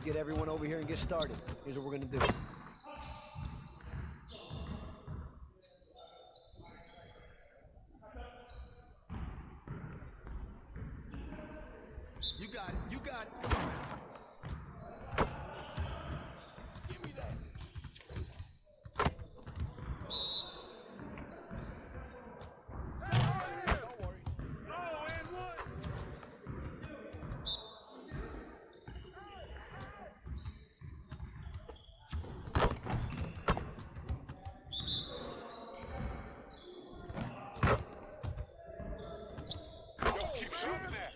get everyone over here and get started. Here's what we're gonna do. You got it, you got it. Come on, man. Give me that. Don't worry. Oh, and one. Yo, keep shooting that.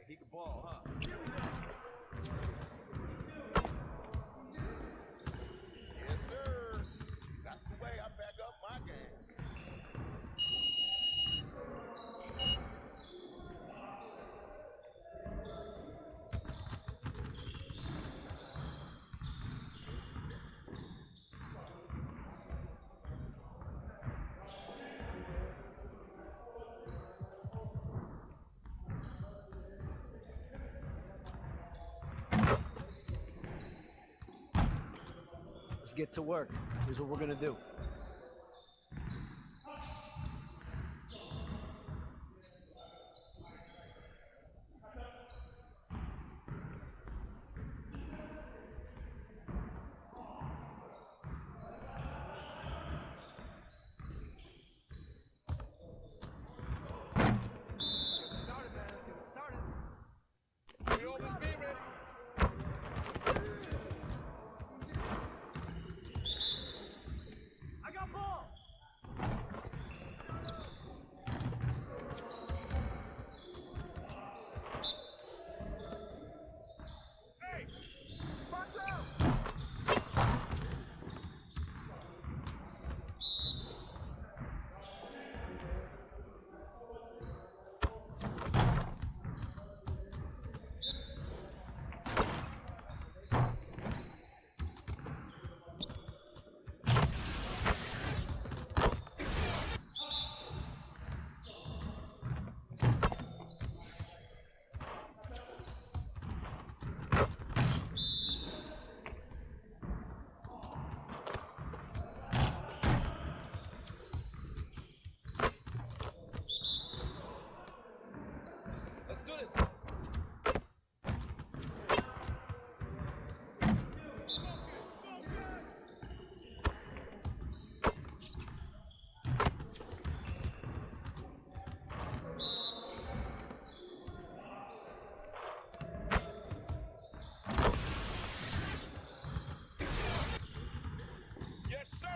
He can ball, huh? Give me that. Yes, sir. That's the way I back up my game. Let's get to work. Here's what we're gonna do. Let's do this. Yes, sir.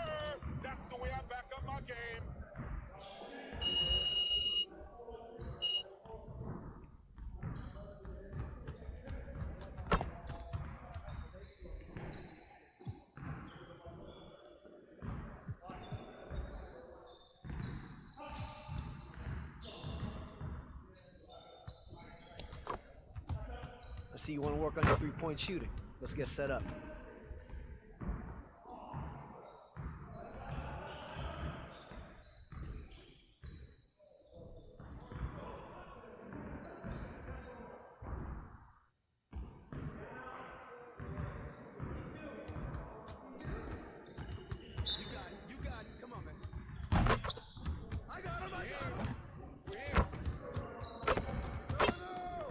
That's the way I back up my game. I see you want to work on your three-point shooting. Let's get set up. You got it. Come on, man. I got him. We're here. No.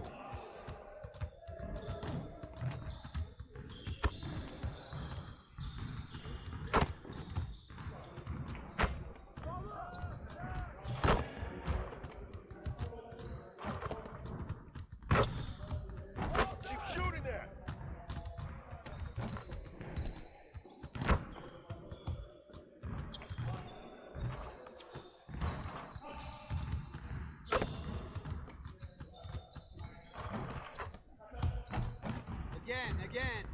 again.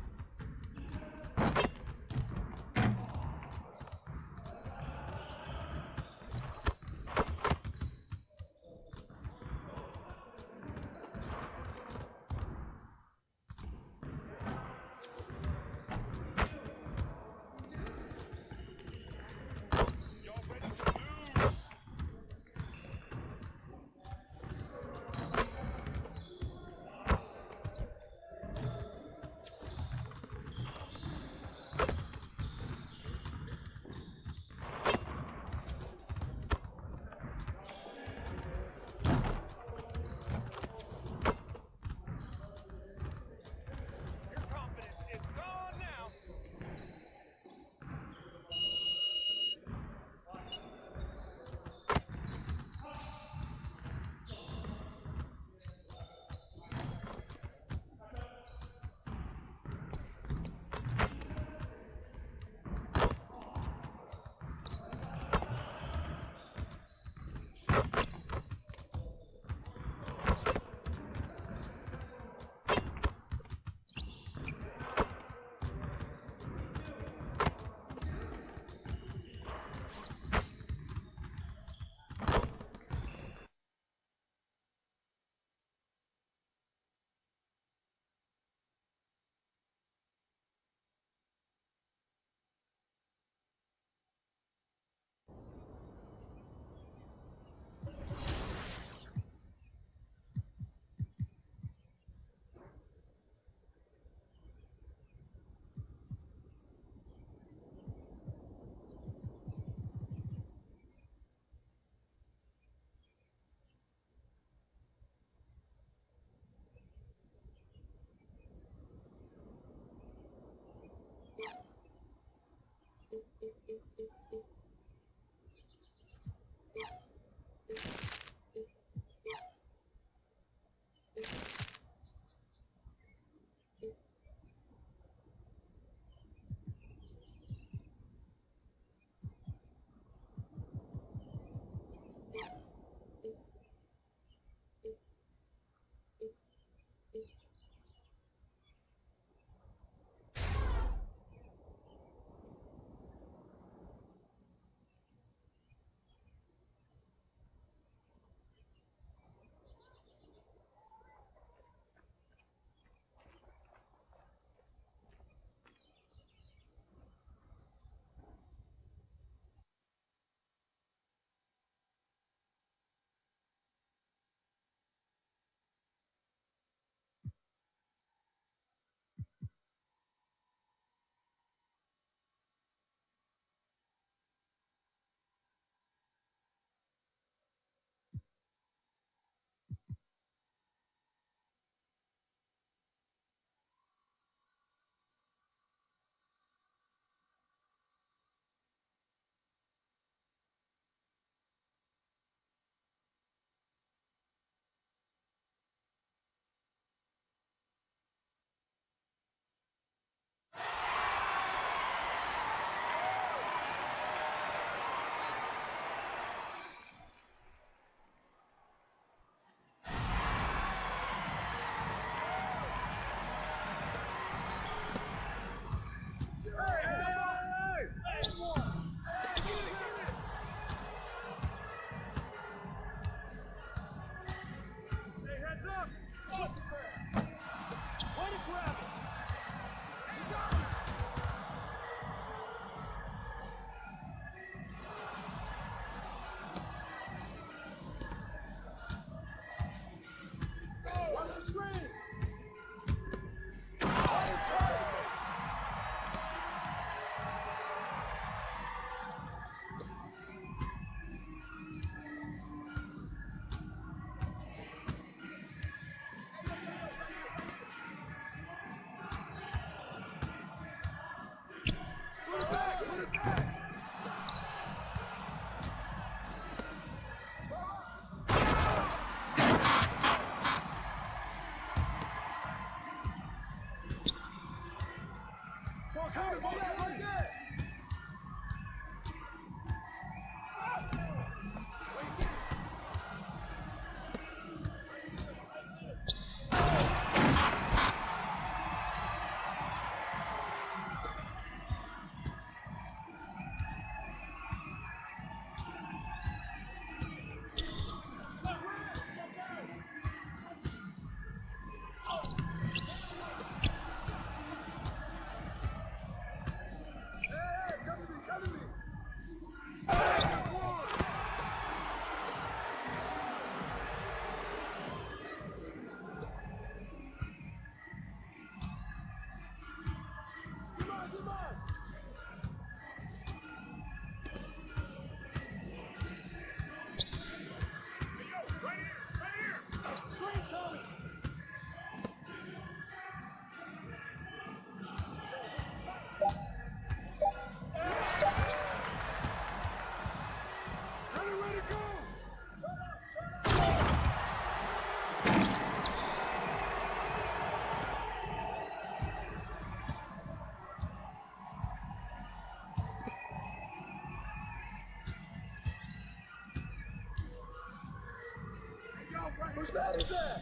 Whose bed is that?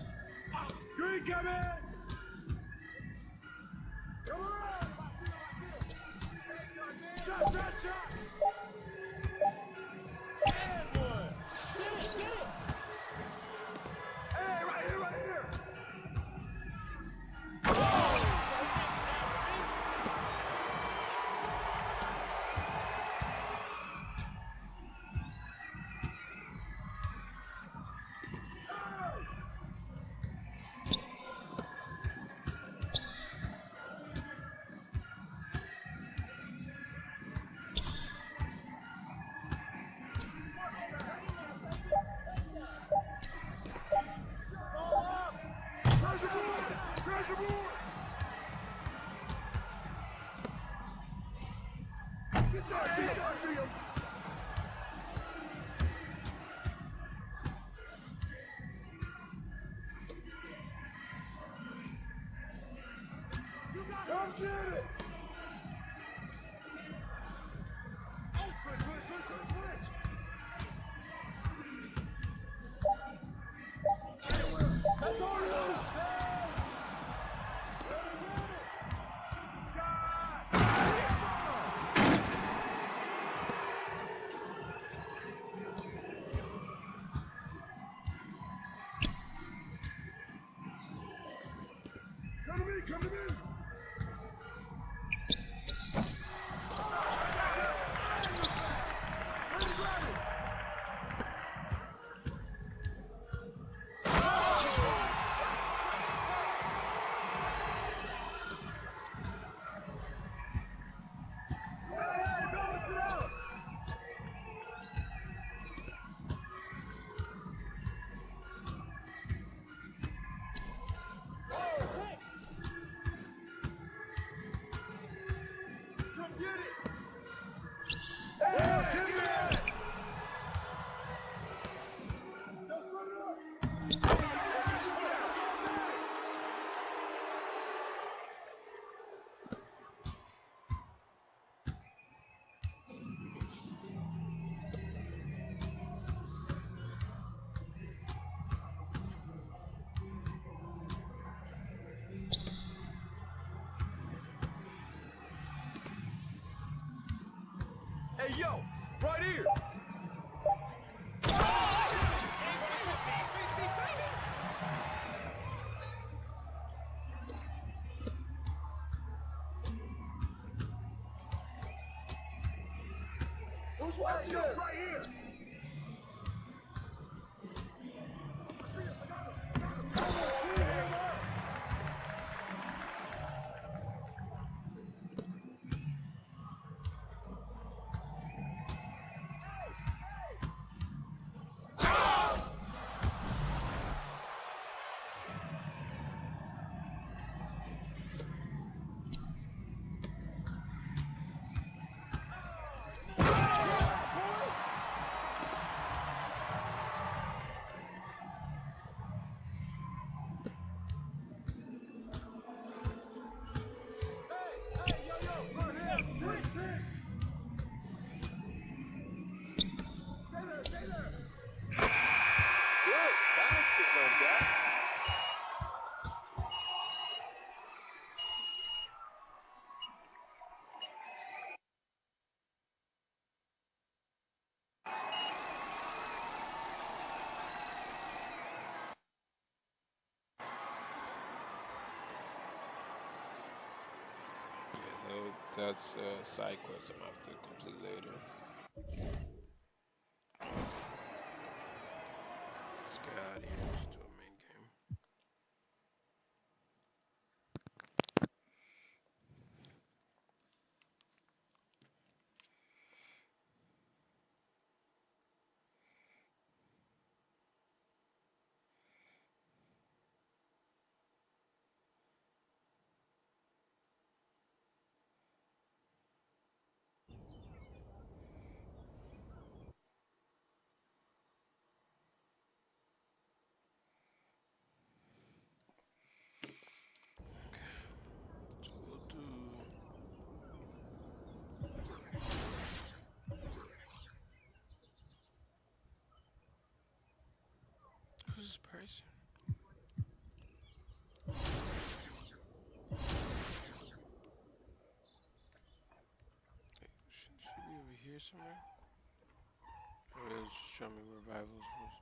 Green coming! Come on! Shot, shot, shot! And one! Get it, get it! Hey, right here, right here! Come get it! Oh, switch! That's all you! Come to me! Hey, yo, right here. Who's watching it? Right here. That's a side quest I'm gonna have to complete later. Let's get out of here. Let's do a main game. Nice. Should be over here somewhere. Or it was just showing me where Rivals was.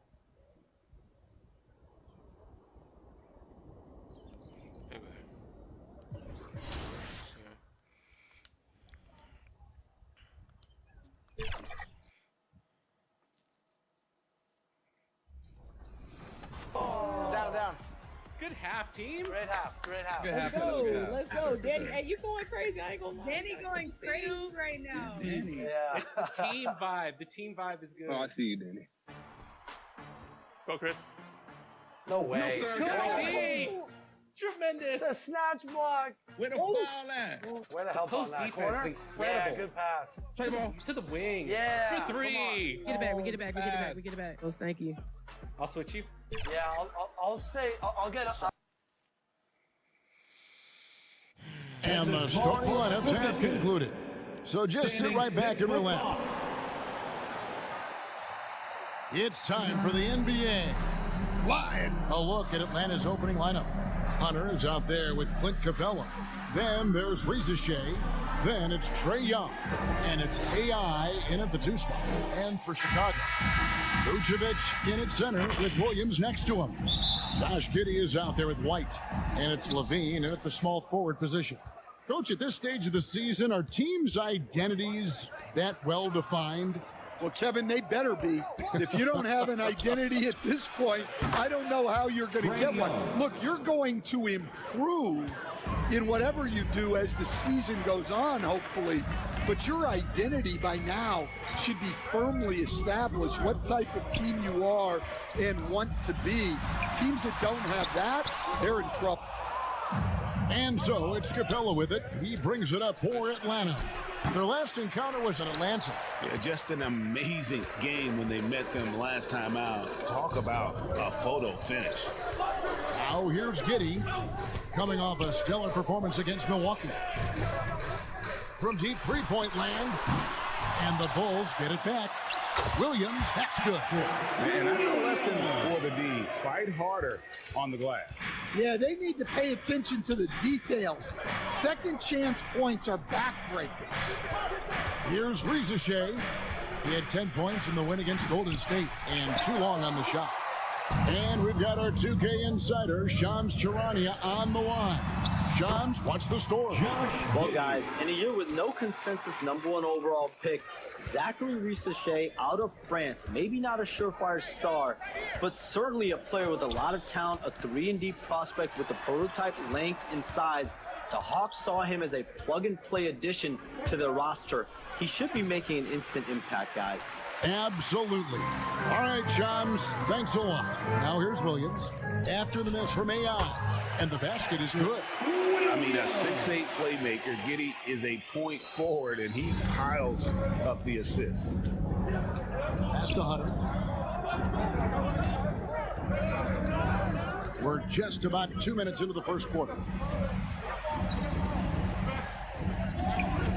Anyway. Down. Good half, team. Great half. Let's go, Danny. Hey, you going crazy? I ain't gonna lie. Danny going crazy right now. Danny. Yeah. It's the team vibe. The team vibe is good. Oh, I see you, Danny. Let's go, Chris. No way. Crazy. Tremendous. The snatch block. Where the foul at? Where the help on Post that defense corner? is incredible. Yeah, good pass. Play ball. To the wing. Yeah, For three. Get it back. We get it back. We get it back. Oh, thank you. I'll switch you. Yeah, I'll stay. I'll get a. And the starting lineups have concluded. So just sit right back and relax. It's time for the NBA Live. A look at Atlanta's opening lineup. Hunter is out there with Clint Capella. Then there's Reza Shea. Then it's Trae Young. And it's AI in at the 2 spot. And for Chicago, Vucevic in at center with Williams next to him. Josh Giddey is out there with White. And it's Levine in at the small forward position. Coach, at this stage of the season, are teams' identities that well defined? Well, Kevin, they better be. If you don't have an identity at this point, I don't know how you're going to get one. Look, you're going to improve in whatever you do as the season goes on, hopefully. But your identity by now should be firmly established, what type of team you are and want to be. Teams that don't have that, they're in trouble. And so it's Capella with it. He brings it up for Atlanta. Their last encounter was in Atlanta. Yeah, just an amazing game when they met them last time out. Talk about a photo finish. Now here's Giddey, coming off a stellar performance against Milwaukee. From deep three-point land, and the Bulls get it back. Williams, that's good. Man, that's a lesson for the D. Fight harder on the glass. Yeah, they need to pay attention to the details. Second chance points are backbreakers. Here's Reza Shea. He had 10 points in the win against Golden State and too long on the shot. And we've got our 2K insider, Shams Charania, on the line. Shams, what's the story? Well, guys, in a year with no consensus #1 overall pick, Zachary Risa-Shea out of France, maybe not a surefire star, but certainly a player with a lot of talent, a 3-and-D prospect with the prototype length and size. The Hawks saw him as a plug-and-play addition to their roster. He should be making an instant impact, guys. Absolutely. All right, Shams, thanks a lot. Now here's Williams. After the miss from AI, and the basket is good. I mean, a 6'8" playmaker. Giddey is a point forward, and he piles up the assists. Pass to Hunter. We're just about 2 minutes into the first quarter.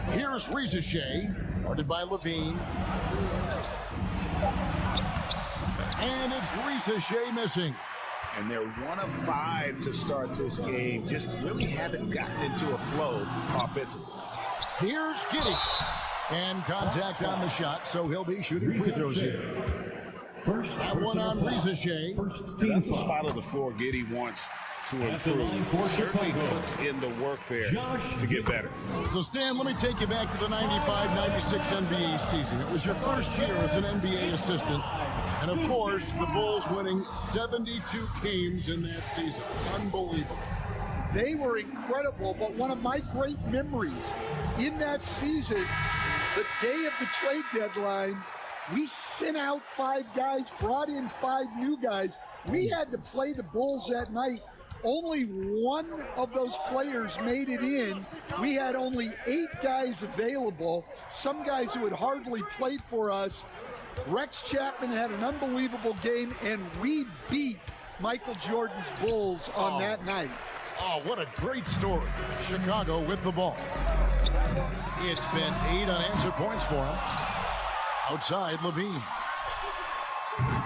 Here's Reza Shea, guarded by Levine. And it's Reza Shea missing. And they're 1 of 5 to start this game. Just really haven't gotten into a flow offensively. Here's Giddey. And contact on the shot, so he'll be shooting free throws here. That one on Reza Shea. That's the spot of the floor Giddey wants to improve. Certainly puts in the work there to get better. So, Stan, let me take you back to the 95-96 NBA season. It was your first year as an NBA assistant. And, of course, the Bulls winning 72 games in that season. Unbelievable. They were incredible, but one of my great memories in that season, the day of the trade deadline, we sent out 5 guys, brought in 5 new guys. We had to play the Bulls that night. Only one of those players made it in. We had only 8 guys available, some guys who had hardly played for us. Rex Chapman had an unbelievable game, and we beat Michael Jordan's Bulls on that night. Oh, what a great story. Chicago with the ball. It's been 8 unanswered points for him. Outside, Levine.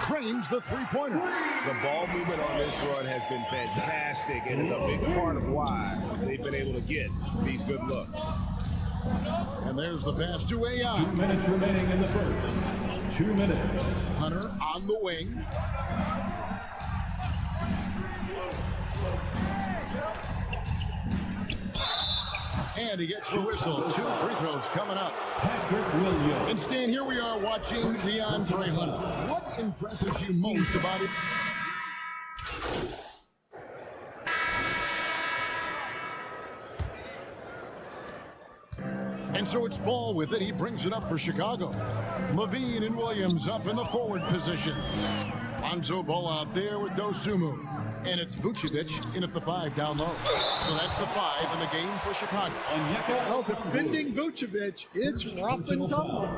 Frames the three-pointer. The ball movement on this run has been fantastic and is a big part of why they've been able to get these good looks. And there's the pass to AI. 2 minutes remaining in the first. 2 minutes. Hunter on the wing. And he gets the whistle. 2 free throws coming up. Patrick Williams. And Stan, here we are watching DeAndre Hunter. What impresses you most about it? And so it's Ball with it. He brings it up for Chicago. Levine and Williams up in the forward position. Lonzo Ball out there with Dosumu. And it's Vucevic in at the 5 down low. So that's the 5 in the game for Chicago. Well, defending Vucevic, it's rough and tumble.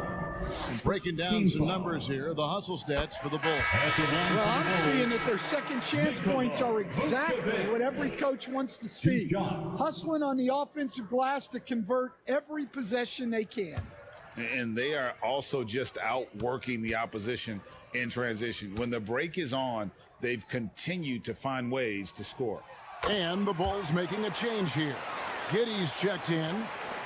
Breaking down some numbers here, the hustle stats for the Bulls. Well, I'm seeing that their second chance points are exactly what every coach wants to see. Hustling on the offensive glass to convert every possession they can. And they are also just outworking the opposition in transition. When the break is on, they've continued to find ways to score. And the Bulls making a change here. Giddey's checked in.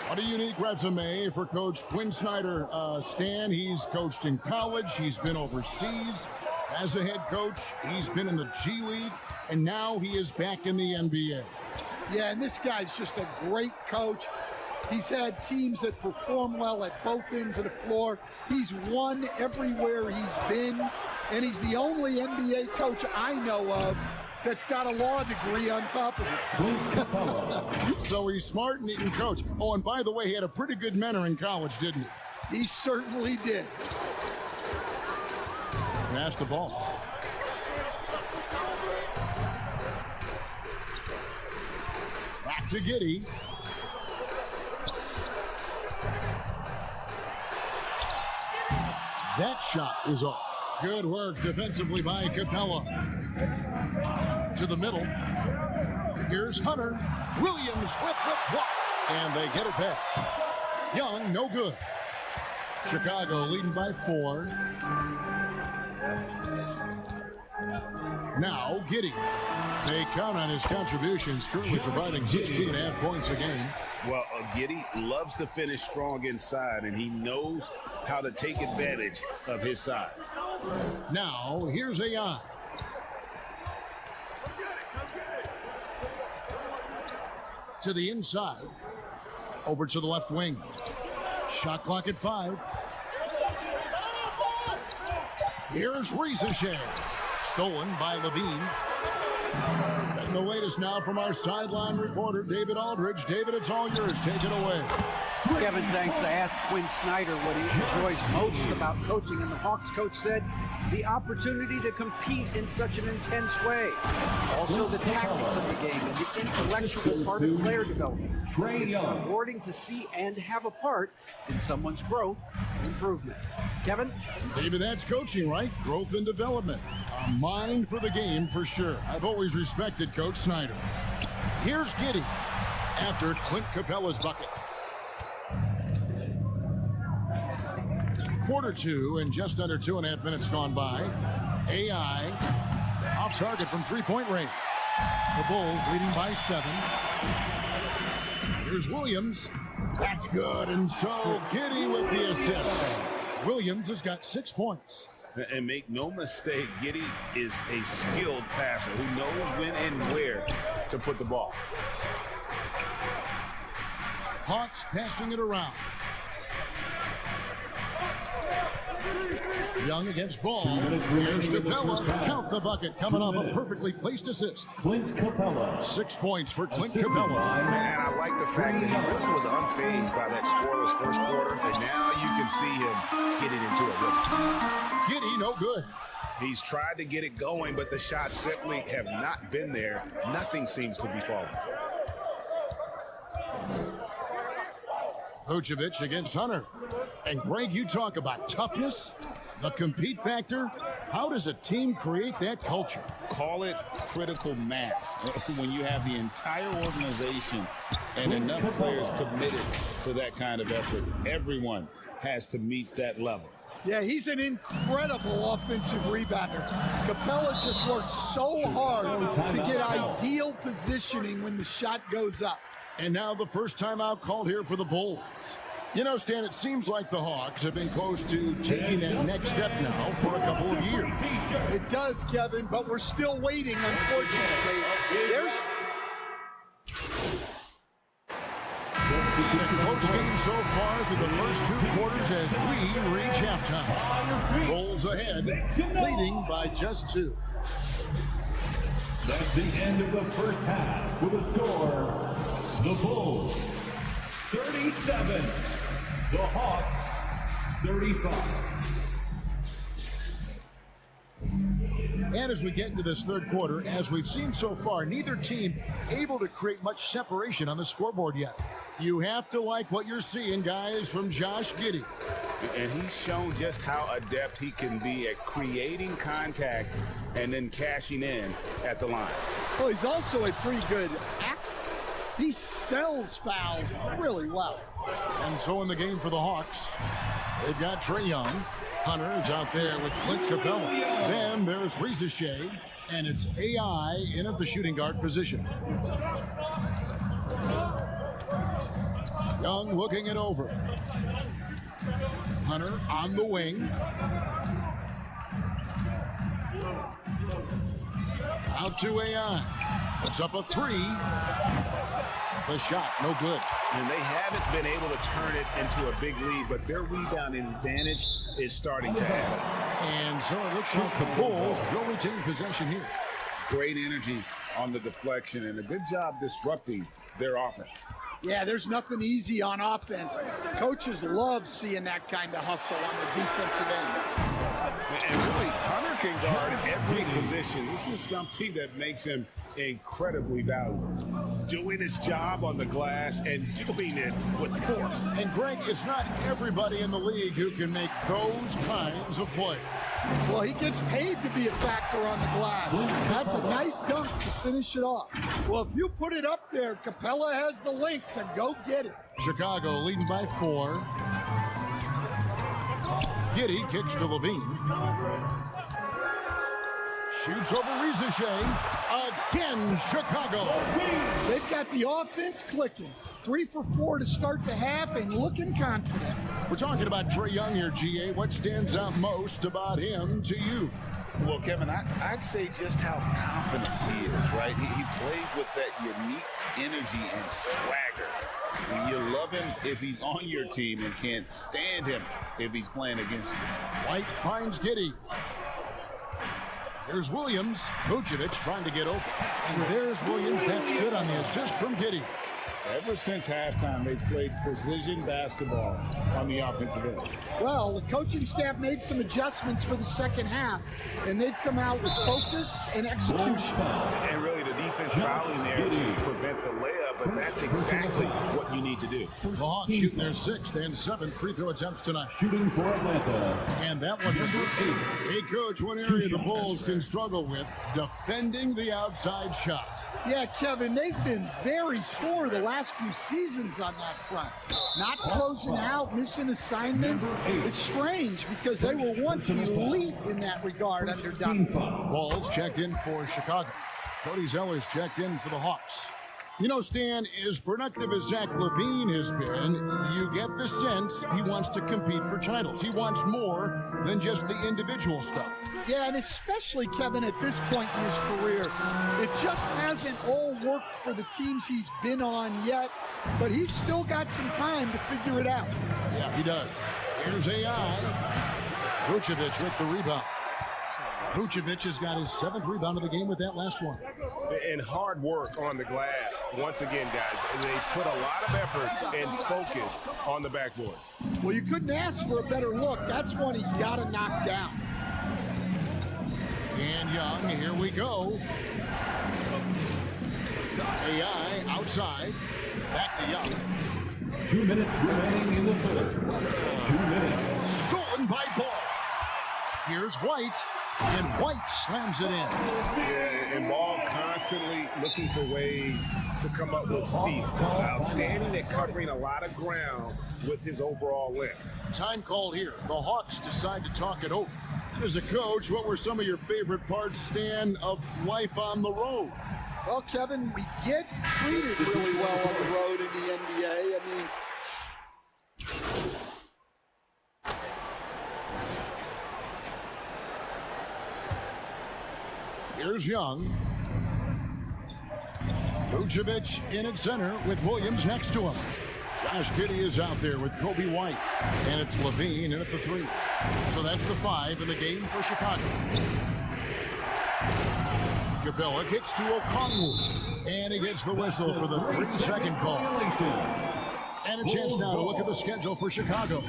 What a unique resume for Coach Quinn Snyder. Stan, he's coached in college. He's been overseas as a head coach. He's been in the G League. And now he is back in the NBA. Yeah, and this guy's just a great coach. He's had teams that perform well at both ends of the floor. He's won everywhere he's been. And he's the only NBA coach I know of that's got a law degree on top of it. So he's smart and he can coach. Oh, and by the way, he had a pretty good mentor in college, didn't he? He certainly did. Pass the ball. Back to Giddey. That shot is off. Good work defensively by Capella. To the middle. Here's Hunter. Williams with the block. And they get it back. Young, no good. Chicago leading by 4. Now Giddey. They count on his contributions, currently providing 16.5 points a game. Well, Giddey loves to finish strong inside, and he knows how to take advantage of his size. Now, here's AI. To the inside. Over to the left wing. Shot clock at 5. Here's Risache. Stolen by Levine. And the latest now from our sideline reporter, David Aldridge. David, it's all yours. Take it away. Kevin, thanks. I asked Quinn Snyder what he enjoys most about coaching, and the Hawks coach said the opportunity to compete in such an intense way. Also the tactics of the game and the intellectual part of player development. It's rewarding to see and have a part in someone's growth and improvement. Kevin? David, that's coaching, right? Growth and development. A mind for the game for sure. I've always respected Coach Snyder. Here's Giddey after Clint Capella's bucket. Quarter 2 and just under 2.5 minutes gone by. AI off target from three-point range. The Bulls leading by 7. Here's Williams. That's good. And so Giddey with the assist. Williams has got 6 points. And make no mistake, Giddey is a skilled passer who knows when and where to put the ball. Hawks passing it around. Young against Ball. Here's Capella. Count the bucket. Coming off a perfectly placed assist. Clint Capella. 6 points for Clint Capella. And I like the fact that he really was unfazed by that scoreless first quarter. And now you can see him getting into a rhythm. Giddey, no good. He's tried to get it going, but the shots simply have not been there. Nothing seems to be falling. Vucevic against Hunter. And Greg, you talk about toughness, the compete factor. How does a team create that culture? Call it critical mass. When you have the entire organization and enough players committed to that kind of effort, everyone has to meet that level. Yeah, he's an incredible offensive rebounder. Capella just works so hard to get ideal positioning when the shot goes up. And now the first timeout called here for the Bulls. You know, Stan, it seems like the Hawks have been close to taking that next step now for a couple of years. It does, Kevin, but we're still waiting, unfortunately. There's a close game so far through the first 2 quarters as we reach halftime. Bulls ahead, leading by just 2. That's the end of the first half with a score. The Bulls 37, the Hawks 35. And as we get into this third quarter, as we've seen so far, neither team able to create much separation on the scoreboard yet. You have to like what you're seeing, guys, from Josh Giddey. And he's shown just how adept he can be at creating contact and then cashing in at the line. Well, he's also a pretty good actor. He sells fouls really well. And so in the game for the Hawks, they've got Trae Young. Hunter is out there with Clint Capella. Then there's Reza Shea, and it's AI in at the shooting guard position. Young looking it over. Hunter on the wing. Out to AI. Puts up a 3. The shot, no good. And they haven't been able to turn it into a big lead, but their rebounding advantage is starting to add up. And so it looks like the Bulls will retain possession here. Great energy on the deflection and a good job disrupting their offense. Yeah, there's nothing easy on offense. Coaches love seeing that kind of hustle on the defensive end. And really, Hunter can guard every position. This is something that makes him incredibly valuable. Doing his job on the glass and doing it with force. And Greg, it's not everybody in the league who can make those kinds of plays. Well, he gets paid to be a factor on the glass. That's a nice dunk to finish it off. Well, if you put it up there, Capella has the link to go get it. Chicago leading by 4. Giddey kicks to Levine. Shoots over Reza Shea. Again, Chicago. They've got the offense clicking. 3 for 4 to start the half and looking confident. We're talking about Trae Young here, GA. What stands out most about him to you? Well, Kevin, I'd say just how confident he is, right? He plays with that unique energy and swagger. You love him if he's on your team and can't stand him if he's playing against you. White finds Giddey. Here's Williams. Vucevic trying to get open. And there's Williams. That's good on the assist from Giddey. Ever since halftime, they've played precision basketball on the offensive end. Well, the coaching staff made some adjustments for the second half, and they've come out with focus and execution. And really, the defense fouling there to prevent the layup, but that's exactly what you need to do. The Hawks shooting their 6th and 7th free throw attempts tonight. Shooting for Atlanta. And that one misses. Hey, Coach, one area the Bulls can struggle with, defending the outside shot. Yeah, Kevin, they've been very poor the last few seasons on that front. Not closing out, missing assignments. It's strange because they were once elite in that regard under Duncan. Balls checked in for Chicago. Cody Zeller's checked in for the Hawks. You know, Stan, as productive as Zach LaVine has been, you get the sense he wants to compete for titles. He wants more than just the individual stuff. Yeah, and especially, Kevin, at this point in his career, it just hasn't all worked for the teams he's been on yet, but he's still got some time to figure it out. Yeah, he does. Here's AI. Vucevic with the rebound. Vucevic has got his 7th rebound of the game with that last one. And hard work on the glass. Once again, guys, they put a lot of effort and focus on the backboard. Well, you couldn't ask for a better look. That's one he's got to knock down. And Young, here we go. AI outside. Back to Young. 2 minutes remaining in the third. 2 minutes. Stolen by Ball. Here's White. And White slams it in. Yeah, and Ball constantly looking for ways to come up with Steve. Outstanding at covering a lot of ground with his overall length. Time call here. The Hawks decide to talk it over. As a coach, what were some of your favorite parts, Stan, of life on the road? Well, Kevin, we get treated really well on the road in the NBA. I mean, here's Young. Vucevic in at center with Williams next to him. Josh Giddey is out there with Kobe White. And it's Levine in at the 3. So that's the 5 in the game for Chicago. Capella kicks to Okongwu. And he gets the whistle for the 3-second call. And a chance now to look at the schedule for Chicago.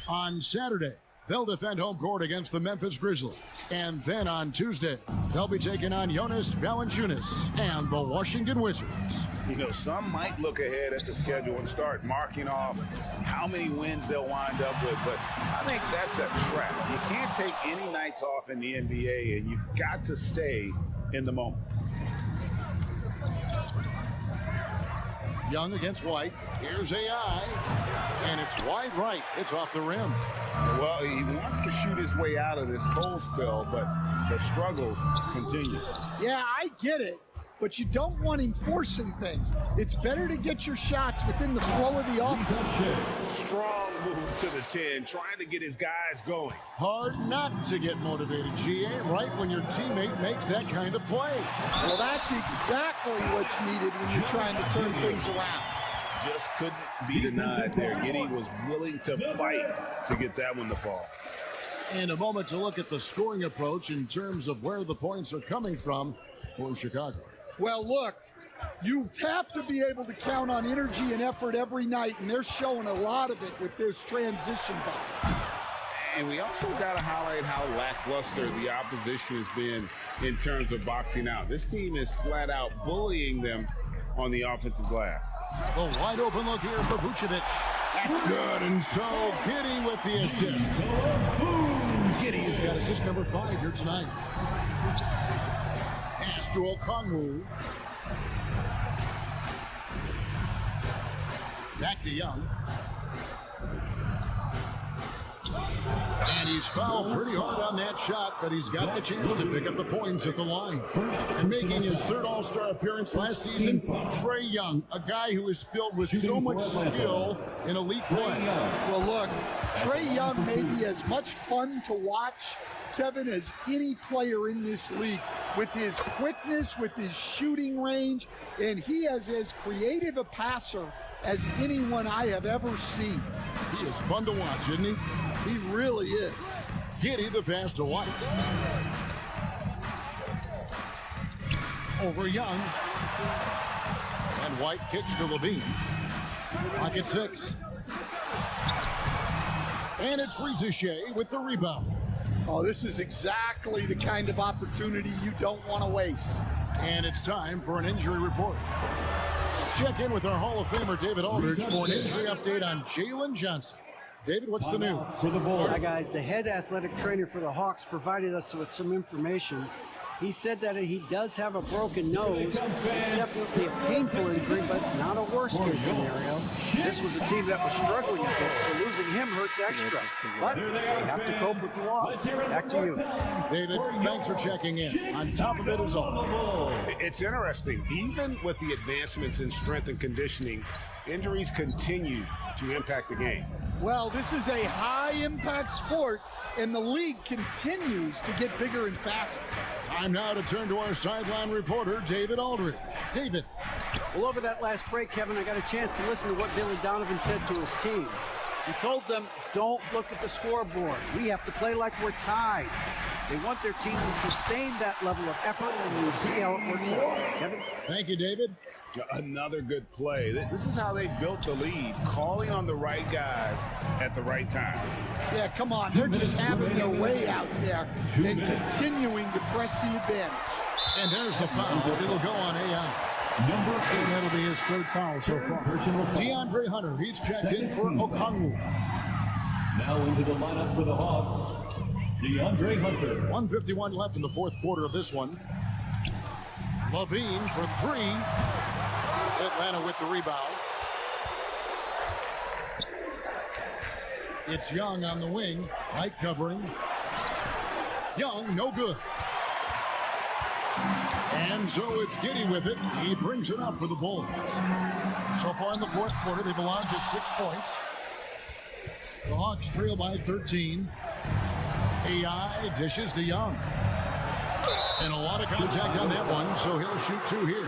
On Saturday, they'll defend home court against the Memphis Grizzlies. And then on Tuesday, they'll be taking on Jonas Valanciunas and the Washington Wizards. You know, some might look ahead at the schedule and start marking off how many wins they'll wind up with, but I think that's a trap. You can't take any nights off in the NBA, and you've got to stay in the moment. Young against White. Here's AI. And it's wide right. It's off the rim. Well, he wants to shoot his way out of this cold spell, but the struggles continue. yeah, I get it, but you don't want him forcing things. It's better to get your shots within the flow of the offense. Strong move to the 10, trying to get his guys going. Hard not to get motivated, GA, right when your teammate makes that kind of play. Well, that's exactly what's needed when you're trying to turn things around. Just couldn't be denied there. Giddey was willing to fight to get that one to fall. In a moment to look at the scoring approach in terms of where the points are coming from for Chicago. Well, look, you have to be able to count on energy and effort every night, and they're showing a lot of it with this transition back. And we also got to highlight how lackluster the opposition has been in terms of boxing out. This team is flat out bullying them on the offensive glass. The wide open look here for Vucevic. That's good, and so Giddey with the assist. Giddey's got assist number 5 here tonight. Pass to Okongwu. Back to Young. And he's fouled pretty hard on that shot, but he's got the chance to pick up the points at the line. And making his 3rd All-Star appearance last season, Trae Young, a guy who is filled with so much skill in elite play. Well, look, Trae Young may be as much fun to watch, Kevin, as any player in this league with his quickness, with his shooting range, and he is as creative a passer as anyone I have ever seen. He is fun to watch, isn't he? He really is. Giddey the pass to White. Over Young. And White kicks to Levine. Pocket 6. And it's Rizachet with the rebound. Oh, this is exactly the kind of opportunity you don't want to waste. And it's time for an injury report. Let's check in with our Hall of Famer, David Aldridge, for an injury update on Jalen Johnson. David, what's the news? Yeah, guys, the head athletic trainer for the Hawks provided us with some information. He said that he does have a broken nose. It's definitely a painful injury, but not a worst-case scenario. This was a team that was struggling a bit, so losing him hurts extra. But they have to cope with the loss. Back to you. David, thanks for checking in. On top of it is all. It's interesting. Even with the advancements in strength and conditioning, injuries continue to impact the game. Well, this is a high-impact sport, and the league continues to get bigger and faster. Time now to turn to our sideline reporter, David Aldridge. David. Well, over that last break, Kevin, I got a chance to listen to what Billy Donovan said to his team. He told them, don't look at the scoreboard. We have to play like we're tied. They want their team to sustain that level of effort, and we'll see how it works out. Kevin? Thank you, David. Another good play. This is how they built the lead, calling on the right guys at the right time. Yeah, come on. They're just having their way out there and continuing to press the advantage. And there's the foul. It'll go on AI. Number 8. And that'll be his 3rd foul so far. DeAndre Hunter, he's checked in for Okongwu. Now into the lineup for the Hawks, DeAndre Hunter. 1:51 left in the fourth quarter of this one. Levine for three. Atlanta with the rebound. It's Young on the wing. Light covering. Young, no good. And so it's Giddey with it. He brings it up for the Bulls. So far in the fourth quarter, they've allowed just 6 points. The Hawks trail by 13. AI dishes to Young. And a lot of contact on that one, so he'll shoot 2 here.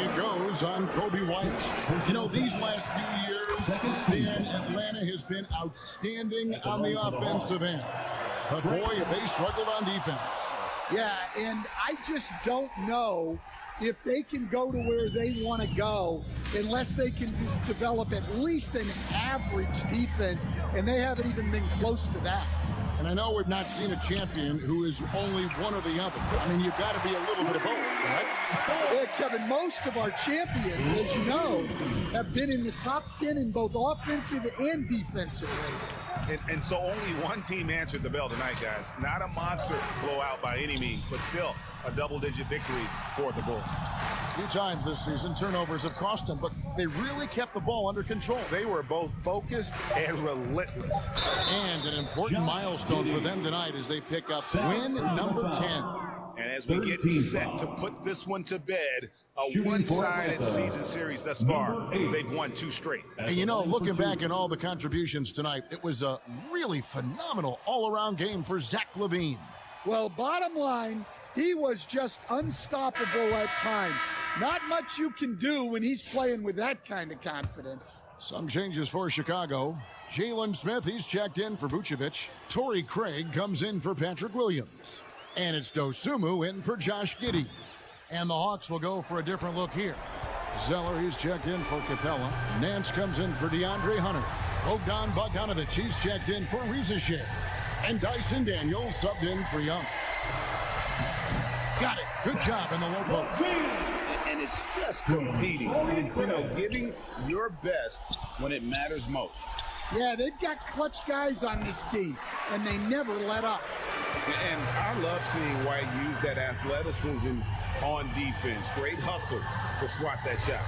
It goes on Kobe White. You know, these last few years, Stan, Atlanta has been outstanding on the offensive end. But boy, have they struggled on defense. Yeah, and I just don't know if they can go to where they want to go unless they can just develop at least an average defense, and they haven't even been close to that. And I know we've not seen a champion who is only one or the other. I mean, you've got to be a little bit of both, right? Yeah, Kevin, most of our champions, as you know, have been in the top 10 in both offensive and defensive rating. And so only one team answered the bell tonight, guys. Not a monster blowout by any means, but still a double-digit victory for the Bulls. A few times this season, turnovers have cost them, but they really kept the ball under control. They were both focused and relentless. And an important milestone for them tonight as they pick up win number 10. And as we get set to put this one to bed, a one-sided season series thus far, they've won 2 straight. And you know, looking back at all the contributions tonight, it was a really phenomenal all-around game for Zach LaVine. Well, bottom line, he was just unstoppable at times. Not much you can do when he's playing with that kind of confidence. Some changes for Chicago. Jalen Smith, he's checked in for Vucevic. Torrey Craig comes in for Patrick Williams. And it's Dosunmu in for Josh Giddey. And the Hawks will go for a different look here. Zeller, he's checked in for Capella. Nance comes in for DeAndre Hunter. Bogdan Bogdanovic, he's checked in for Rizachet. And Dyson Daniels subbed in for Young. Got it. Good job in the low post. And it's just competing and, you know, giving your best when it matters most. Yeah, they've got clutch guys on this team, and they never let up. And I love seeing White use that athleticism on defense. Great hustle to swat that shot.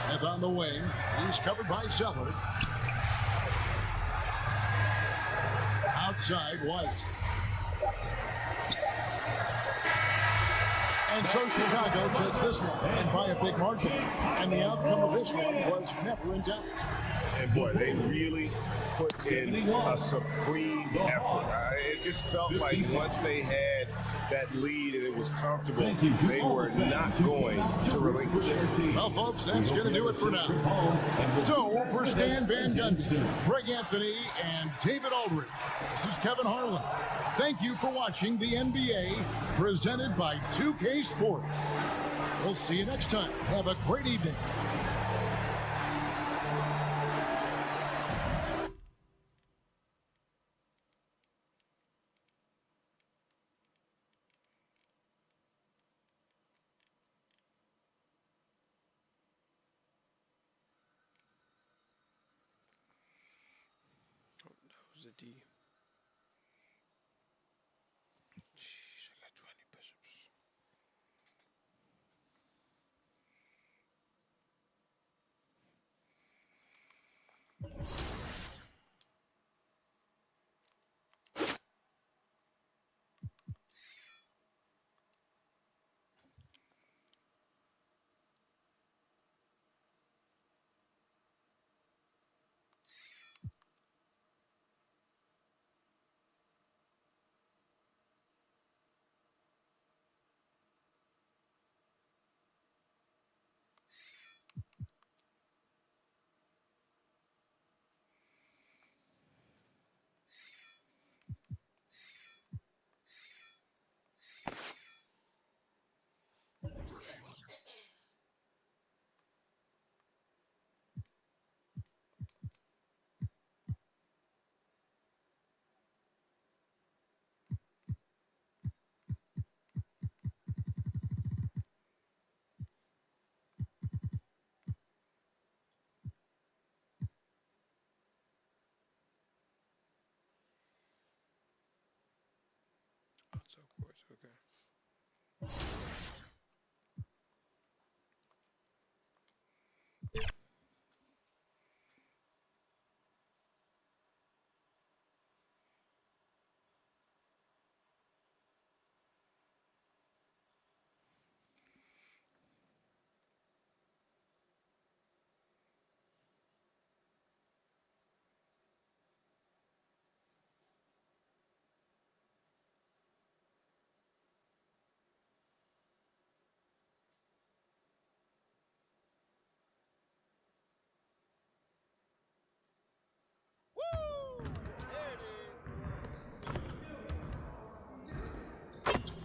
Smith on the wing. He's covered by Zeller. Outside, White. And so Chicago takes this one, and by a big margin. And the outcome of this one was never in doubt. And boy, they really put in a supreme effort. It just felt like once they had that lead and it was comfortable, they were not going to relinquish it. Well, folks, that's going to do it for now. So, for Stan Van Gundy, Greg Anthony, and David Aldridge, this is Kevin Harlan. Thank you for watching the NBA presented by 2K Sports. We'll see you next time. Have a great evening. That was a D. Jeez, I got 20 push-ups.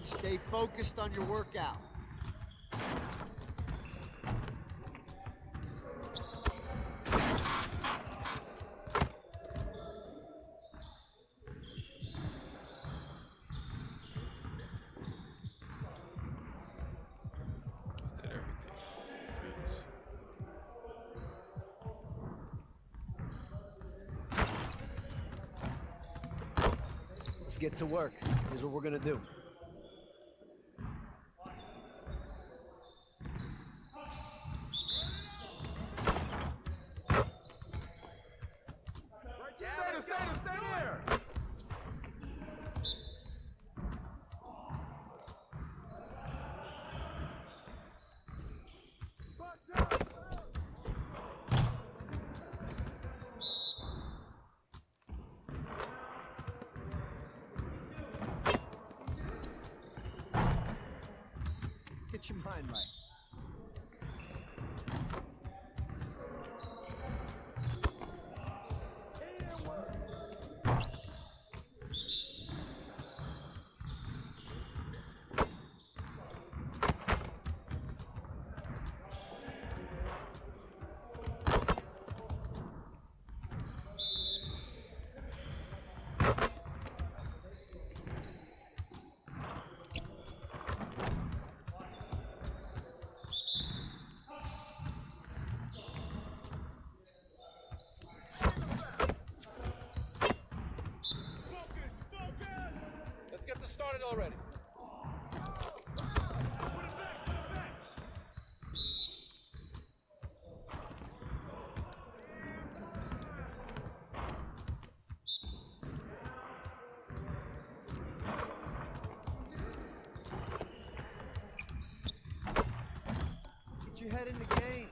Stay focused on your workout. Did everything on defense. Let's get to work. Here's what we're gonna do. Stay there. Get your mind right. Let's get this started already. Get your head in the game.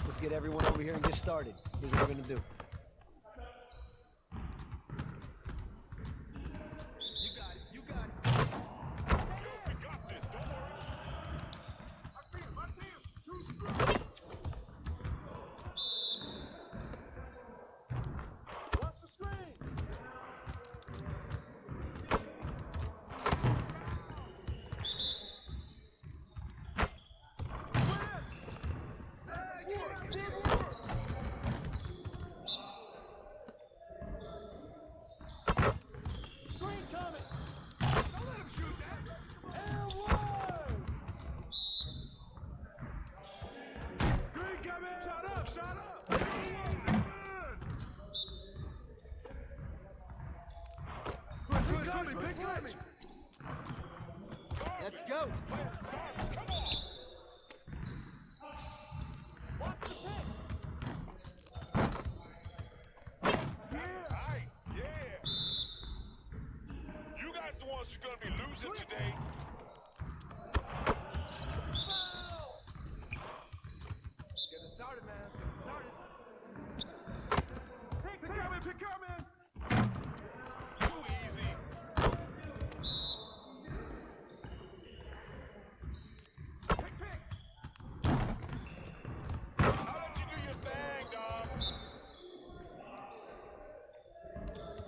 Let's get everyone over here and get started. Here's what we're gonna do. You got it. Watch the screen. Screen coming. Don't let him shoot that. And one. Screen coming. Shut up. Shut up. Switch. Big switch. Let's go. Come on. Watch the pick. Nice. Yeah. You guys the ones who's gonna be losing today. Let's get it started, man. Let's get it started. Pick coming. Too easy. Pick. I'll let you do your thing, dog.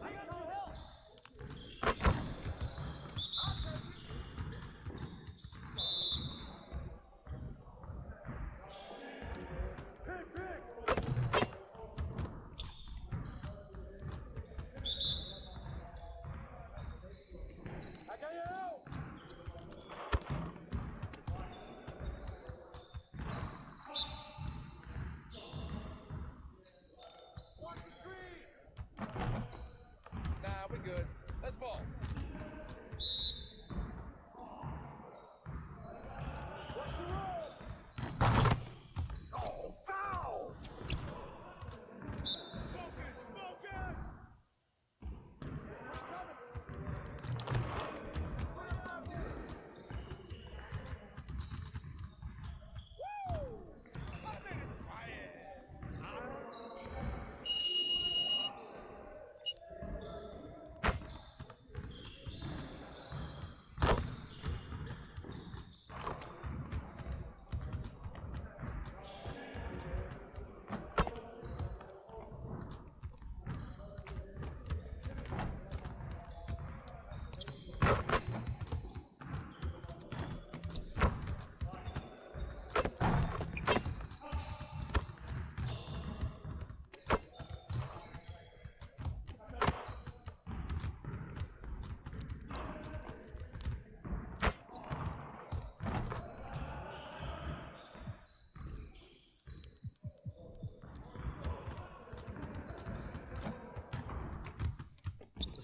I got your help.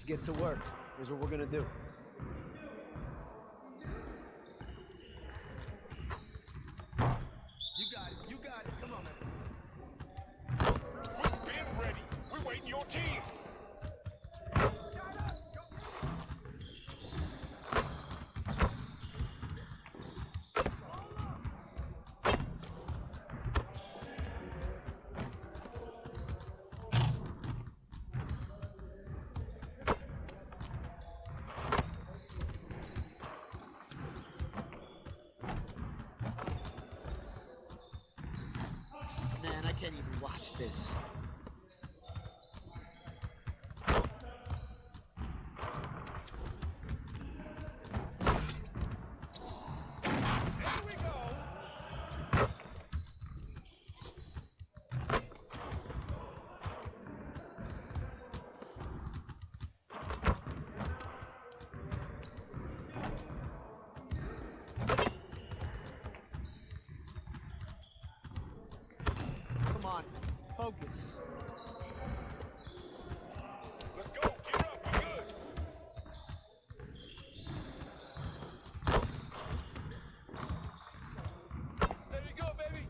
Let's get to work. Here's what we're gonna do. You got it. You got it. Come on, man. We've been ready. We're waiting your team. Man, I can't even watch this. Come on, focus. Let's go. Gear up. We're good. There you go, baby.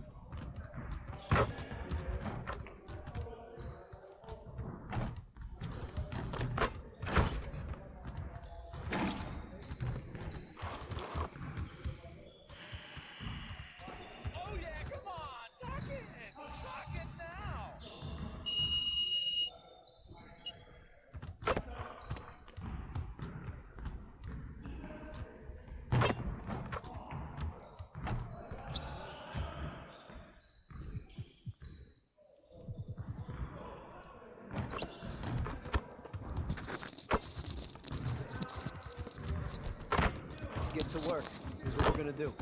Oh yeah, come on, talk it now. Let's get to work. Here's what we're gonna do.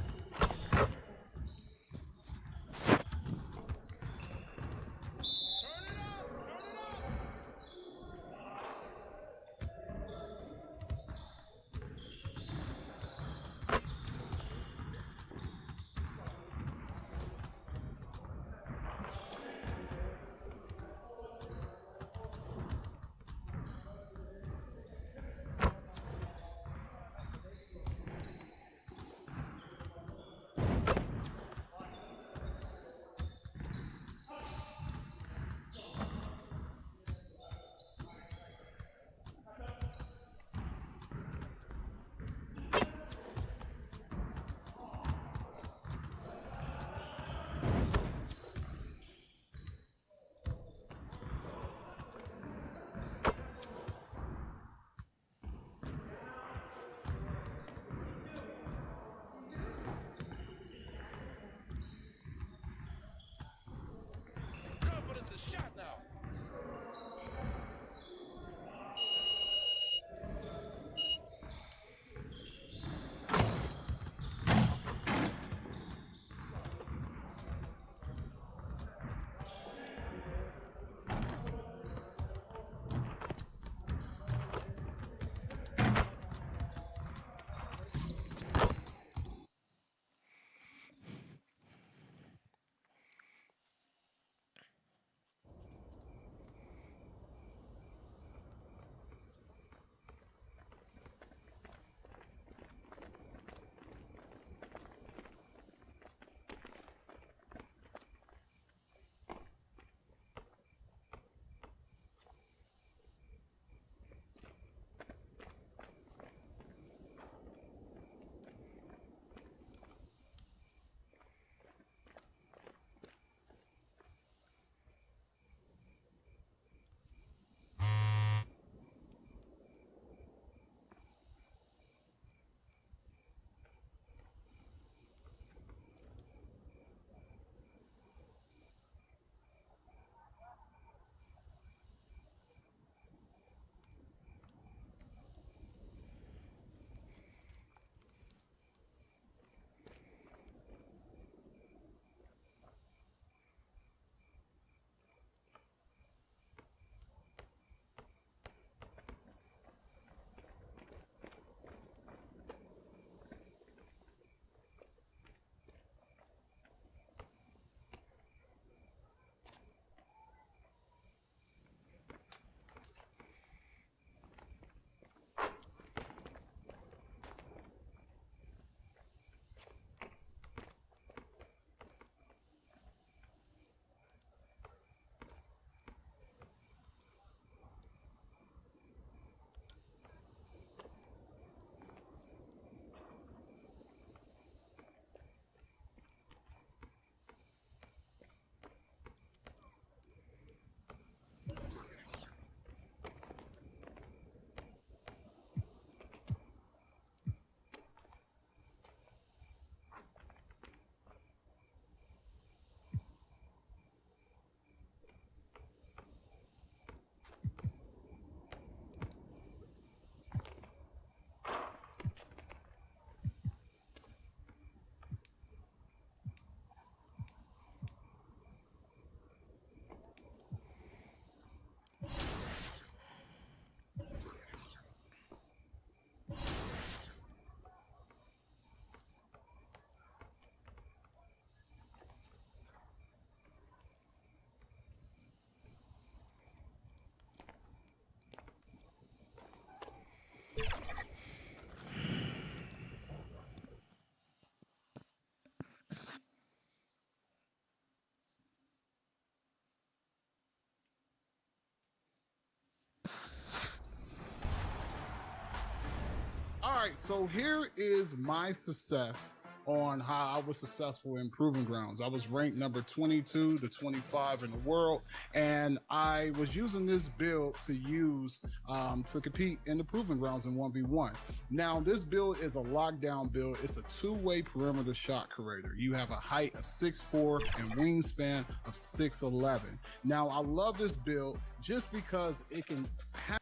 So here is my success on how I was successful in Proving Grounds. I was ranked number 22 to 25 in the world, and I was using this build to use to compete in the Proving Grounds in 1v1. Now, this build is a lockdown build. It's a two-way perimeter shot creator. You have a height of 6'4" and wingspan of 6'11". Now, I love this build just because it can have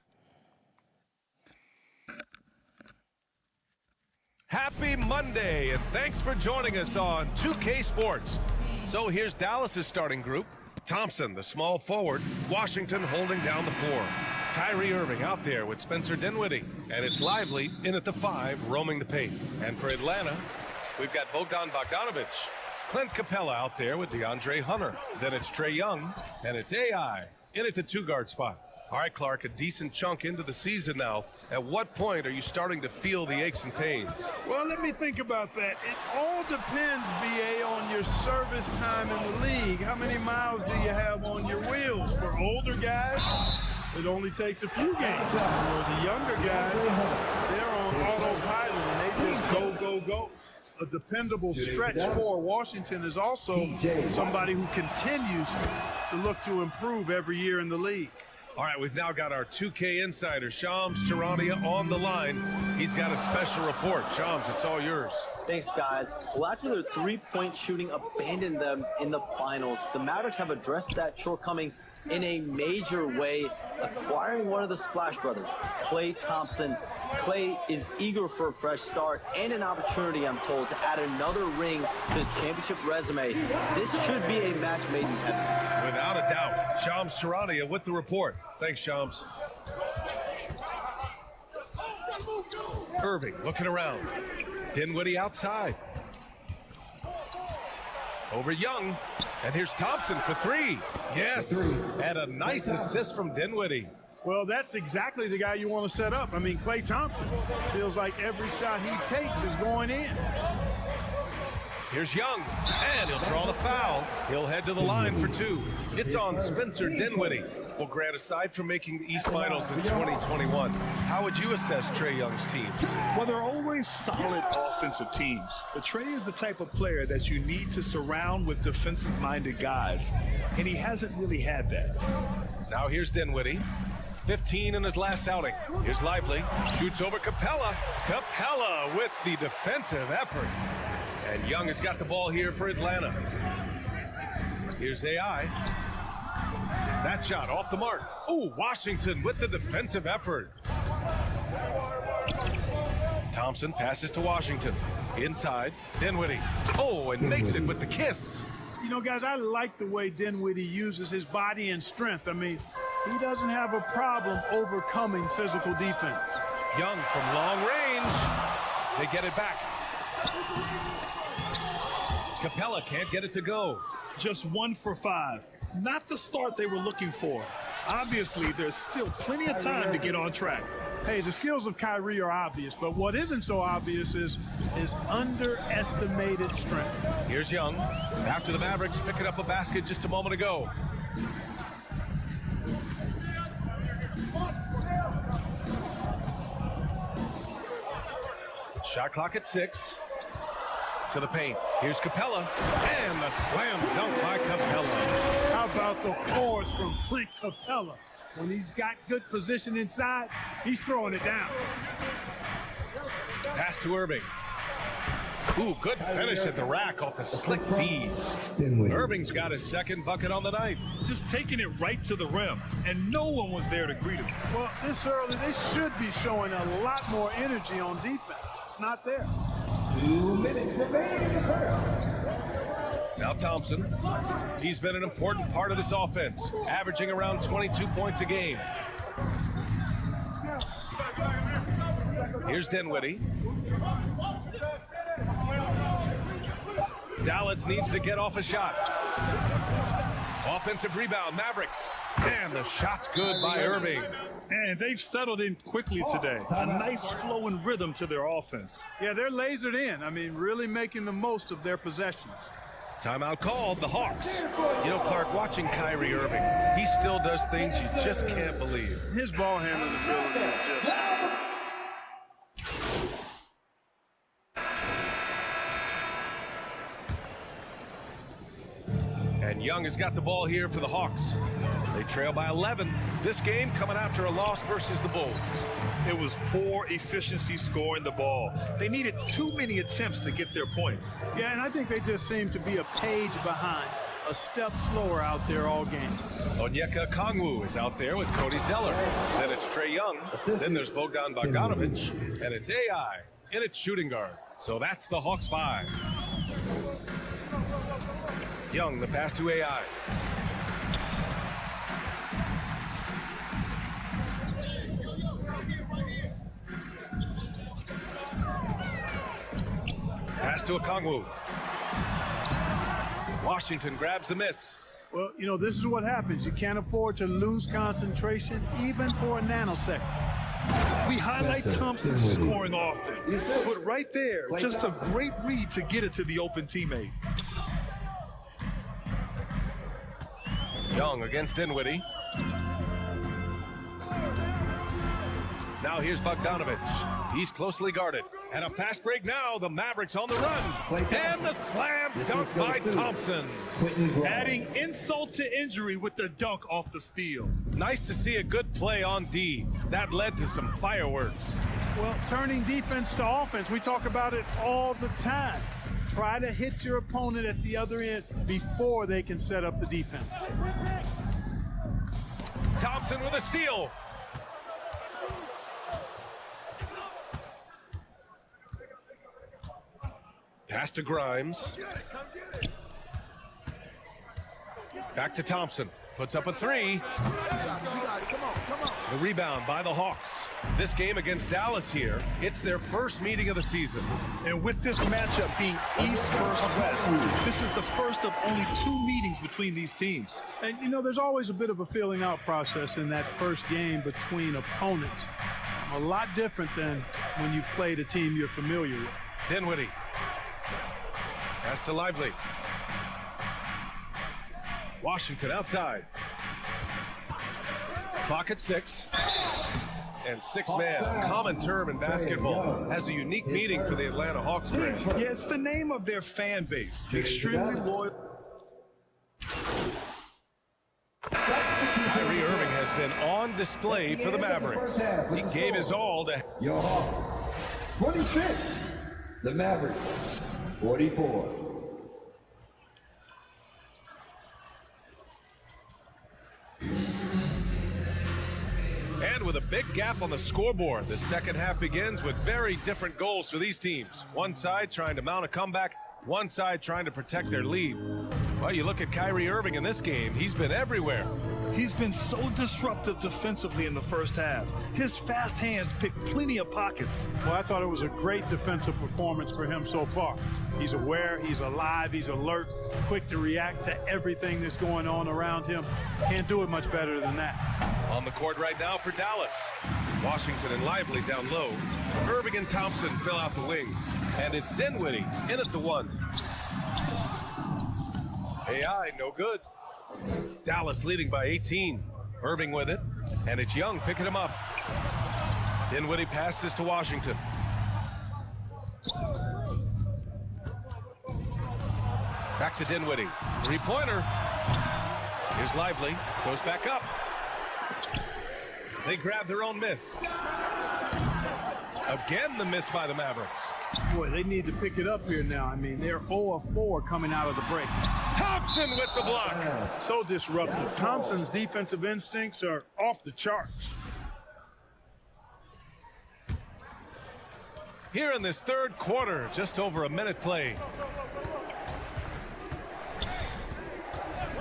Happy Monday, and thanks for joining us on 2K Sports. So here's Dallas's starting group. Thompson, the small forward. Washington holding down the floor. Kyrie Irving out there with Spencer Dinwiddie. And it's Lively in at the 5, roaming the paint. And for Atlanta, we've got Bogdan Bogdanovic. Clint Capella out there with DeAndre Hunter. Then it's Trae Young, and it's AI in at the 2-guard spot. All right, Clark, a decent chunk into the season now. At what point are you starting to feel the aches and pains? Well, let me think about that. It all depends, B.A., on your service time in the league. How many miles do you have on your wheels? For older guys, it only takes a few games. For the younger guys, they're on autopilot, and they just go, go, go. A dependable stretch for Washington is also somebody who continues to look to improve every year in the league. All right, we've now got our 2K insider, Shams Charania, on the line. He's got a special report. Shams, it's all yours. Thanks, guys. Well, after their three-point shooting abandoned them in the finals, the Mavericks have addressed that shortcoming in a major way, acquiring one of the Splash Brothers, Klay Thompson. Klay is eager for a fresh start and an opportunity, I'm told, to add another ring to his championship resume. This should be a match made in heaven. Without a doubt. Shams Charania with the report. Thanks, Shams. Irving looking around. Dinwiddie outside. Over Young. And here's Thompson for 3. Yes. And a nice assist from Dinwiddie. Well, that's exactly the guy you want to set up. I mean, Klay Thompson feels like every shot he takes is going in. Here's Young, and he'll draw the foul. He'll head to the line for 2. It's on Spencer Dinwiddie. Well, Grant, aside from making the East Finals in 2021, how would you assess Trae Young's teams? Well, they're always solid offensive teams. But Trae is the type of player that you need to surround with defensive-minded guys, and he hasn't really had that. Now here's Dinwiddie. 15 in his last outing. Here's Lively. Shoots over Capella. Capella with the defensive effort. And Young has got the ball here for Atlanta. Here's AI. That shot off the mark. Ooh, Washington with the defensive effort. Thompson passes to Washington. Inside, Dinwiddie. Oh, and makes it with the kiss. You know, guys, I like the way Dinwiddie uses his body and strength. I mean, he doesn't have a problem overcoming physical defense. Young from long range. They get it back. Capella can't get it to go. Just 1 for 5. Not the start they were looking for. Obviously, there's still plenty of time to get on track. Hey, the skills of Kyrie are obvious, but what isn't so obvious is his underestimated strength. Here's Young. After the Mavericks picking up a basket just a moment ago. Shot clock at 6. To the paint. Here's Capella. And the slam dunk by Capella. How about the force from Clint Capella? When he's got good position inside, he's throwing it down. Pass to Irving. Ooh, good finish at the rack off the slick feed. Irving's got his second bucket on the night. Just taking it right to the rim, and no one was there to greet him. Well, this early, they should be showing a lot more energy on defense. It's not there. 2 minutes remaining in the first. Now Thompson. He's been an important part of this offense, averaging around 22 points a game. Here's Dinwiddie. Dallas needs to get off a shot. Offensive rebound, Mavericks. And the shot's good by Irving. And they've settled in quickly today. A nice flowing rhythm to their offense. Yeah, they're lasered in. I mean, really making the most of their possessions. Timeout called, the Hawks. You know, Clark, watching Kyrie Irving, he still does things you just can't believe. His ball handling ability is just... Young has got the ball here for the Hawks. They trail by 11. This game coming after a loss versus the Bulls. It was poor efficiency scoring the ball. They needed too many attempts to get their points. Yeah, and I think they just seem to be a page behind, a step slower out there all game. Onyeka Kongwu is out there with Cody Zeller. Then it's Trae Young. Then there's Bogdan Bogdanovic. And it's AI in its shooting guard. So that's the Hawks 5. Young, the pass to AI. Pass to Okongwu. Washington grabs the miss. Well, you know, this is what happens. You can't afford to lose concentration even for a nanosecond. We highlight Thompson's scoring often, but right there, just a great read to get it to the open teammate. Young against Dinwiddie. Now here's Bogdanovic. He's closely guarded. And a fast break now. The Mavericks on the run. And the slam dunk by Thompson. Adding insult to injury with the dunk off the steal. Nice to see a good play on D. That led to some fireworks. Well, turning defense to offense, we talk about it all the time. Try to hit your opponent at the other end before they can set up the defense. Thompson with a steal. Pass to Grimes. Back to Thompson. Puts up a three. The rebound by the Hawks. This game against Dallas here, it's their first meeting of the season. And with this matchup being East versus West, this is the first of only 2 meetings between these teams. And, you know, there's always a bit of a feeling out process in that first game between opponents. A lot different than when you've played a team you're familiar with. Dinwiddie. Pass to Lively. Washington outside. Clock at 6. And 6-man, common term in basketball, has a unique meaning for the Atlanta Hawks fan. Yeah, it's the name of their fan base. Extremely loyal. Kyrie Irving has been on display for the Mavericks. He gave his all to your Hawks. 26. The Mavericks. 44. And with a big gap on the scoreboard, the second half begins with very different goals for these teams. One side trying to mount a comeback, one side trying to protect their lead. Well, you look at Kyrie Irving in this game, he's been everywhere. He's been so disruptive defensively in the first half. His fast hands pick plenty of pockets. Well, I thought it was a great defensive performance for him so far. He's aware, he's alive, he's alert, quick to react to everything that's going on around him. Can't do it much better than that. On the court right now for Dallas. Washington and Lively down low. Irving and Thompson fill out the wings. And it's Dinwiddie in at the 1. AI, no good. Dallas leading by 18. Irving with it. And it's Young picking him up. Dinwiddie passes to Washington. Back to Dinwiddie. 3-pointer. Here's Lively. Goes back up. They grab their own miss. Again, the miss by the Mavericks. Boy, they need to pick it up here now. I mean, they're 0 of 4 coming out of the break. Thompson with the block. So disruptive. Thompson's defensive instincts are off the charts. Here in this third quarter, just over a minute played.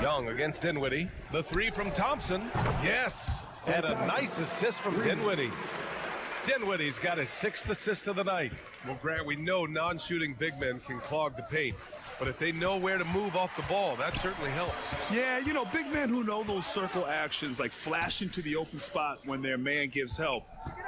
Young against Dinwiddie. The 3 from Thompson. Yes. And a nice assist from Dinwiddie. Dinwiddie's got his 6th assist of the night. Well, Grant, we know non-shooting big men can clog the paint. But if they know where to move off the ball, that certainly helps. Yeah, you know, big men who know those circle actions, like flashing to the open spot when their man gives help,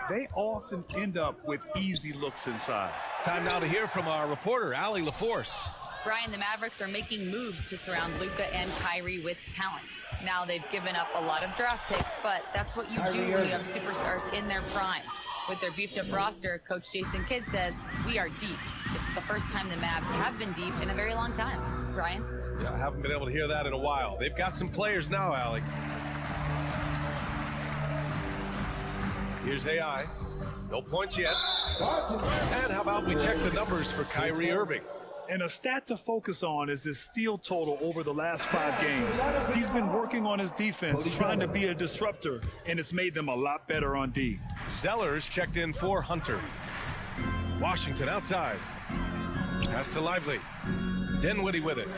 they often end up with easy looks inside. Time now to hear from our reporter, Allie LaForce. Brian, the Mavericks are making moves to surround Luka and Kyrie with talent. Now they've given up a lot of draft picks, but that's what you do when you have superstars in their prime. With their beefed-up roster, Coach Jason Kidd says, we are deep. This is the first time the Mavs have been deep in a very long time. Brian? Yeah, I haven't been able to hear that in a while. They've got some players now, Allie. Here's AI. No points yet. And how about we check the numbers for Kyrie Irving? And a stat to focus on is his steal total over the last 5 games. He's been working on his defense, trying to be a disruptor, and it's made them a lot better on D. Zeller's checked in for Hunter. Washington outside. Pass to Lively. Dinwiddie with it.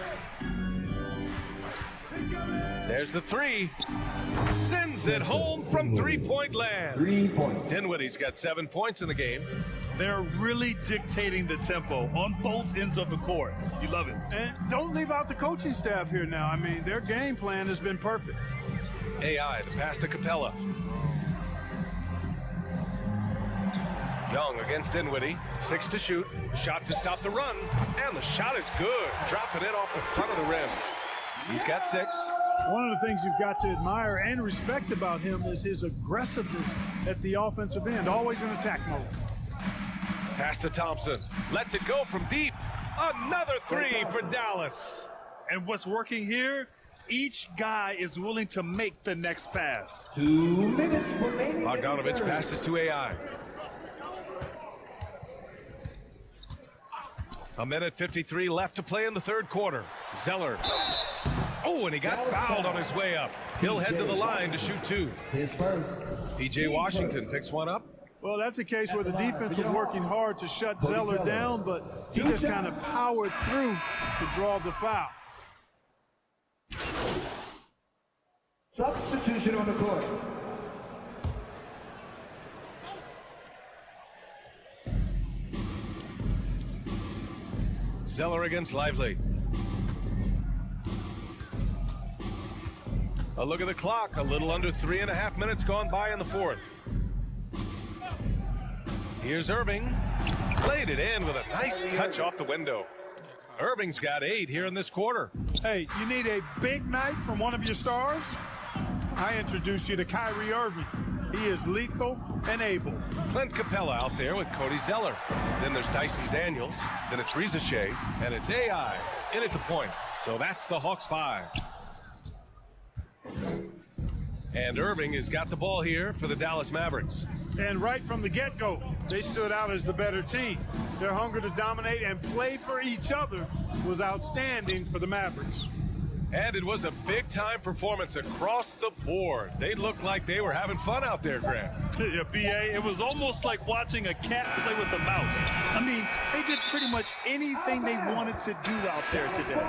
There's the three. Sends it home from three-point land. 3 points. Dinwiddie's got 7 points in the game. They're really dictating the tempo on both ends of the court. You love it. And don't leave out the coaching staff here now. I mean, their game plan has been perfect. AI to pass to Capella. Young against Dinwiddie. 6 to shoot. Shot to stop the run. And the shot is good. Dropping it off the front of the rim. He's got 6. One of the things you've got to admire and respect about him is his aggressiveness at the offensive end, always in attack mode. Pass to Thompson. Lets it go from deep. Another 3 for Dallas. And what's working here? Each guy is willing to make the next pass. 2 minutes remaining. Bogdanovich passes to AI. A minute 53 left to play in the third quarter. Zeller. Oh, and he got fouled on his way up. He'll head to the line to shoot 2. His first. P.J. Washington picks one up. Well, that's a case where the defense was working hard to shut Zeller down, but he just kind of powered through to draw the foul. Substitution on the court. Zeller against Lively. A look at the clock. A little under 3.5 minutes gone by in the fourth. Here's Irving. Played it in with a nice touch off the window. Irving's got 8 here in this quarter. Hey, you need a big night from one of your stars? I introduce you to Kyrie Irving. He is lethal and able. Clint Capella out there with Cody Zeller. Then there's Dyson Daniels. Then it's Reza Shea. And it's AI in at the point. So that's the Hawks 5. And Irving has got the ball here for the Dallas Mavericks. And right from the get-go, they stood out as the better team. Their hunger to dominate and play for each other was outstanding for the Mavericks. And it was a big-time performance across the board. They looked like they were having fun out there, Grant. Yeah, B.A., it was almost like watching a cat play with a mouse. I mean, they did pretty much anything they wanted to do out there today.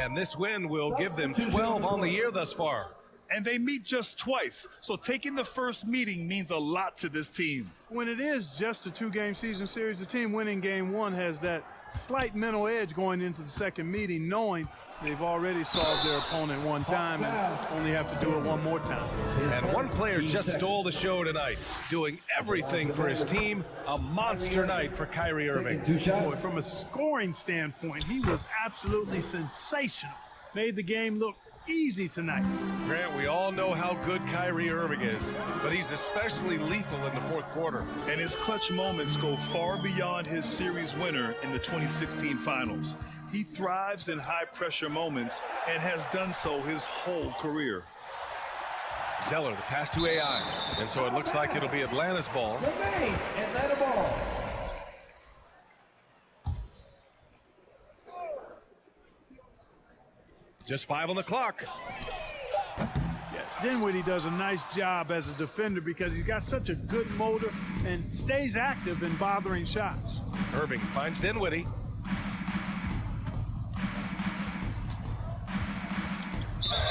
And this win will give them 12 on the year thus far. And they meet just twice, so taking the first meeting means a lot to this team. When it is just a 2-game season series, the team winning game 1 has that slight mental edge going into the second meeting, knowing they've already solved their opponent one time and only have to do it one more time. And one player just stole the show tonight, doing everything for his team. A monster night for Kyrie Irving. Boy, from a scoring standpoint, he was absolutely sensational. Made the game look easy tonight. Grant, we all know how good Kyrie Irving is, but he's especially lethal in the fourth quarter. And his clutch moments go far beyond his series winner in the 2016 finals. He thrives in high-pressure moments and has done so his whole career. Zeller, the pass to AI. And so it looks like it'll be Atlanta's ball. Atlanta ball. Just 5 on the clock. Dinwiddie does a nice job as a defender because he's got such a good motor and stays active in bothering shots. Irving finds Dinwiddie.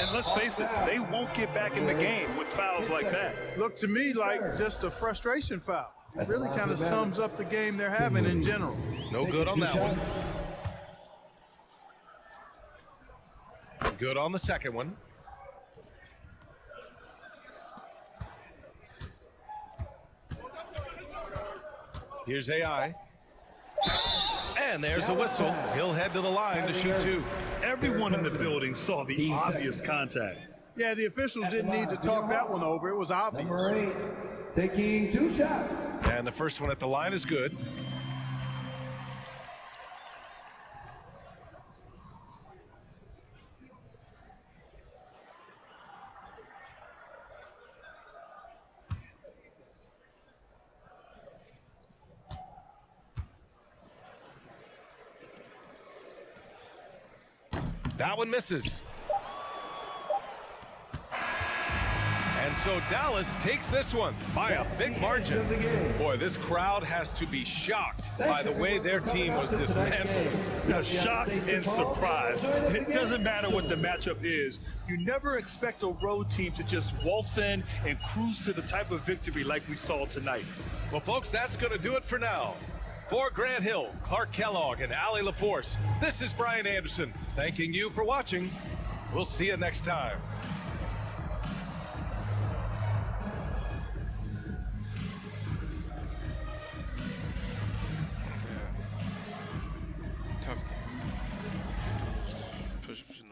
And let's face it, they won't get back in the game with fouls like that. Looked to me like just a frustration foul. It really kind of sums up the game they're having in general. No good on that one. Good on the second one. Here's AI. And there's a whistle. He'll head to the line to shoot 2. Everyone in the building saw the obvious contact. Yeah, the officials didn't need to talk that one over. It was obvious. Number 8, taking 2 shots. And the first one at the line is good. That one misses. And so Dallas takes this one by a big margin. Boy, this crowd has to be shocked by the way their team was dismantled. Now, shocked and surprised. It doesn't matter what the matchup is. You never expect a road team to just waltz in and cruise to the type of victory like we saw tonight. Well, folks, that's going to do it for now. For Grant Hill, Clark Kellogg, and Allie LaForce, this is Brian Anderson thanking you for watching. We'll see you next time. Tough game. Push-ups